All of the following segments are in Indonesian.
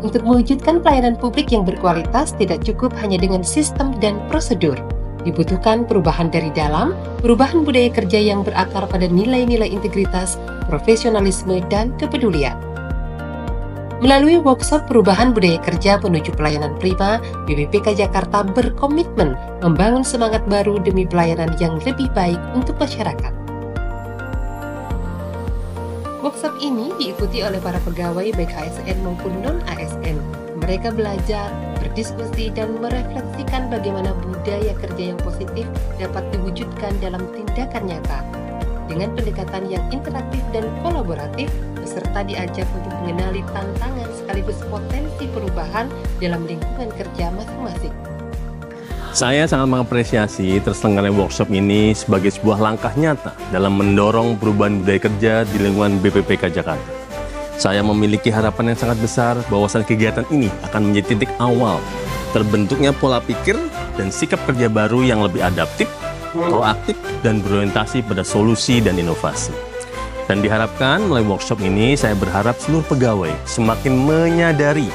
Untuk mewujudkan pelayanan publik yang berkualitas tidak cukup hanya dengan sistem dan prosedur. Dibutuhkan perubahan dari dalam, perubahan budaya kerja yang berakar pada nilai-nilai integritas, profesionalisme, dan kepedulian. Melalui workshop perubahan budaya kerja menuju pelayanan prima, BPPK Jakarta berkomitmen membangun semangat baru demi pelayanan yang lebih baik untuk masyarakat. Workshop ini diikuti oleh para pegawai baik ASN maupun non-ASN. Mereka belajar, berdiskusi, dan merefleksikan bagaimana budaya kerja yang positif dapat diwujudkan dalam tindakan nyata. Dengan pendekatan yang interaktif dan kolaboratif, peserta diajak untuk mengenali tantangan sekaligus potensi perubahan dalam lingkungan kerja masing-masing. Saya sangat mengapresiasi terselenggaranya workshop ini sebagai sebuah langkah nyata dalam mendorong perubahan budaya kerja di lingkungan BPPK Jakarta. Saya memiliki harapan yang sangat besar bahwasan kegiatan ini akan menjadi titik awal terbentuknya pola pikir dan sikap kerja baru yang lebih adaptif, proaktif, dan berorientasi pada solusi dan inovasi. Dan diharapkan melalui workshop ini saya berharap seluruh pegawai semakin menyadari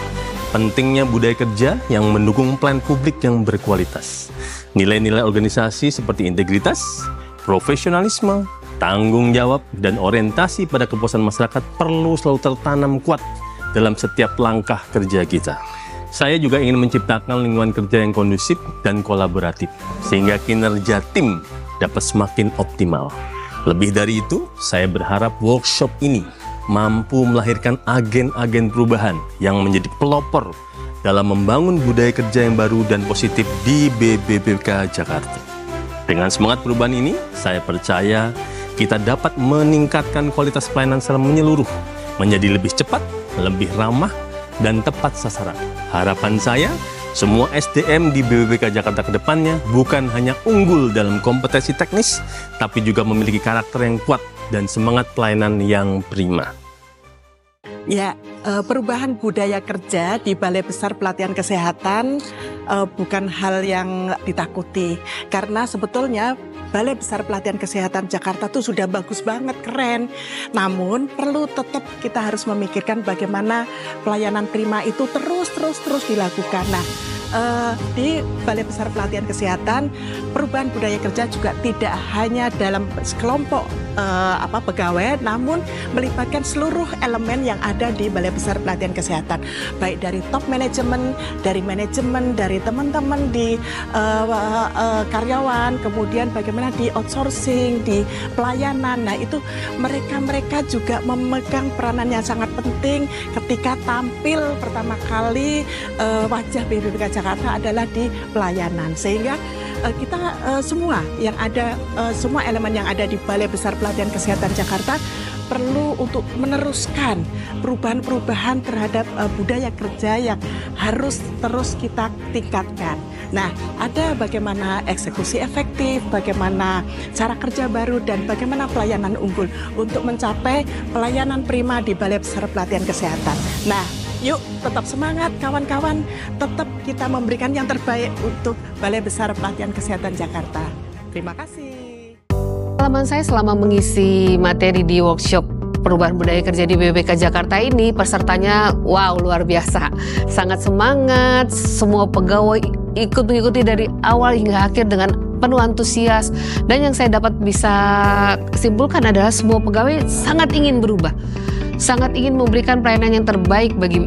pentingnya budaya kerja yang mendukung pelayanan publik yang berkualitas. Nilai-nilai organisasi seperti integritas, profesionalisme, tanggung jawab, dan orientasi pada kepuasan masyarakat perlu selalu tertanam kuat dalam setiap langkah kerja kita. Saya juga ingin menciptakan lingkungan kerja yang kondusif dan kolaboratif, sehingga kinerja tim dapat semakin optimal. Lebih dari itu, saya berharap workshop ini mampu melahirkan agen-agen perubahan yang menjadi pelopor dalam membangun budaya kerja yang baru dan positif di BPPK Jakarta. Dengan semangat perubahan ini, saya percaya kita dapat meningkatkan kualitas pelayanan secara menyeluruh, menjadi lebih cepat, lebih ramah, dan tepat sasaran. Harapan saya, semua SDM di BPPK Jakarta ke depannya bukan hanya unggul dalam kompetensi teknis, tapi juga memiliki karakter yang kuat dan semangat pelayanan yang prima. Ya, perubahan budaya kerja di Balai Besar Pelatihan Kesehatan bukan hal yang ditakuti. Karena sebetulnya Balai Besar Pelatihan Kesehatan Jakarta itu sudah bagus banget, keren. Namun perlu tetap kita harus memikirkan bagaimana pelayanan prima itu terus dilakukan. Nah, di Balai Besar Pelatihan Kesehatan, perubahan budaya kerja juga tidak hanya dalam sekelompok pegawai, namun melibatkan seluruh elemen yang ada di Balai Besar Pelatihan Kesehatan, baik dari top manajemen, dari teman-teman di karyawan, kemudian bagaimana di outsourcing, di pelayanan. Nah, itu mereka juga memegang peranan yang sangat penting ketika tampil pertama kali wajah BPPK Jakarta adalah di pelayanan, sehingga kita semua yang ada, semua elemen yang ada di Balai Besar Pelatihan Kesehatan Jakarta perlu untuk meneruskan perubahan-perubahan terhadap budaya kerja yang harus terus kita tingkatkan. Nah, ada bagaimana eksekusi efektif, bagaimana cara kerja baru, dan bagaimana pelayanan unggul untuk mencapai pelayanan prima di Balai Besar Pelatihan Kesehatan. Nah, yuk tetap semangat kawan-kawan, tetap kita memberikan yang terbaik untuk Balai Besar Pelatihan Kesehatan Jakarta. Terima kasih. Pengalaman saya selama mengisi materi di workshop perubahan budaya kerja di BPPK Jakarta ini, pesertanya wow, luar biasa. Sangat semangat, semua pegawai ikut mengikuti dari awal hingga akhir dengan penuh antusias. Dan yang saya dapat bisa simpulkan adalah semua pegawai sangat ingin berubah, sangat ingin memberikan pelayanan yang terbaik bagi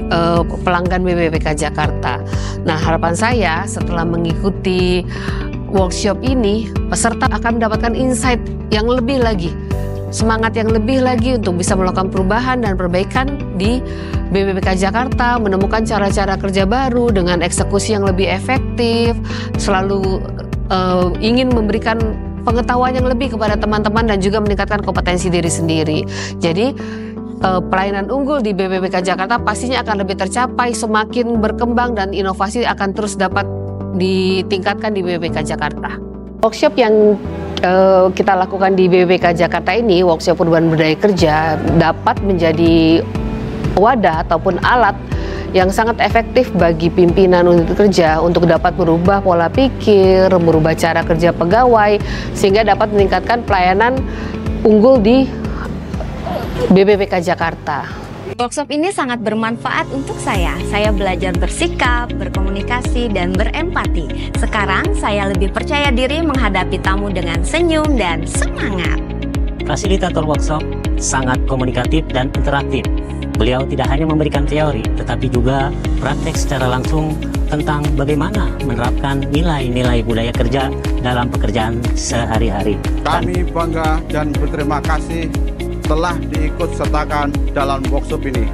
pelanggan BPPK Jakarta. Nah, harapan saya setelah mengikuti workshop ini, peserta akan mendapatkan insight yang lebih lagi, semangat yang lebih lagi untuk bisa melakukan perubahan dan perbaikan di BPPK Jakarta, menemukan cara-cara kerja baru dengan eksekusi yang lebih efektif, selalu ingin memberikan pengetahuan yang lebih kepada teman-teman dan juga meningkatkan kompetensi diri sendiri. Jadi pelayanan unggul di BPPK Jakarta pastinya akan lebih tercapai semakin berkembang dan inovasi akan terus dapat ditingkatkan di BPPK Jakarta. Workshop yang kita lakukan di BPPK Jakarta ini, workshop perubahan budaya kerja, dapat menjadi wadah ataupun alat yang sangat efektif bagi pimpinan unit kerja untuk dapat merubah pola pikir, merubah cara kerja pegawai, sehingga dapat meningkatkan pelayanan unggul di BPPK Jakarta. Workshop ini sangat bermanfaat untuk saya. Saya belajar bersikap, berkomunikasi, dan berempati. Sekarang saya lebih percaya diri menghadapi tamu dengan senyum dan semangat. Fasilitator workshop sangat komunikatif dan interaktif. Beliau tidak hanya memberikan teori, tetapi juga praktek secara langsung tentang bagaimana menerapkan nilai-nilai budaya kerja dalam pekerjaan sehari-hari. Kami bangga dan berterima kasih telah diikut sertakan dalam workshop ini.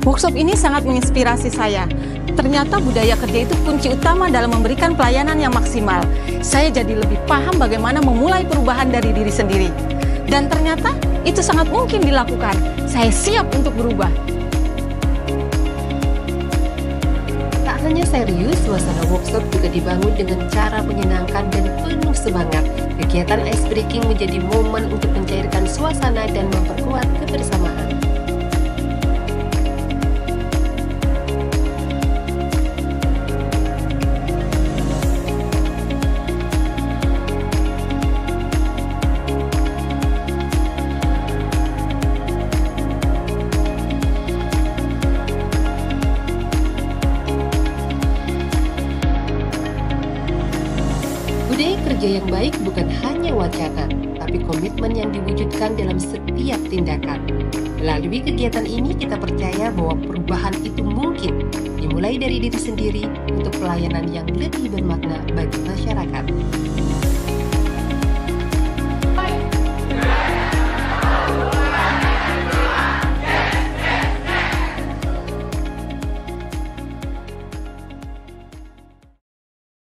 Workshop ini sangat menginspirasi saya. Ternyata budaya kerja itu kunci utama dalam memberikan pelayanan yang maksimal. Saya jadi lebih paham bagaimana memulai perubahan dari diri sendiri. Dan ternyata itu sangat mungkin dilakukan. Saya siap untuk berubah. Tak hanya serius, suasana workshop juga dibangun dengan cara menyenangkan dan penuh semangat. Kegiatan ice breaking menjadi momen untuk mencairkan suasana dan memperkuat kebersamaan. Budaya kerja yang baik bukan hanya wacana, tapi komitmen yang diwujudkan dalam setiap tindakan. Melalui kegiatan ini, kita percaya bahwa perubahan itu mungkin dimulai dari diri sendiri untuk pelayanan yang lebih bermakna bagi masyarakat.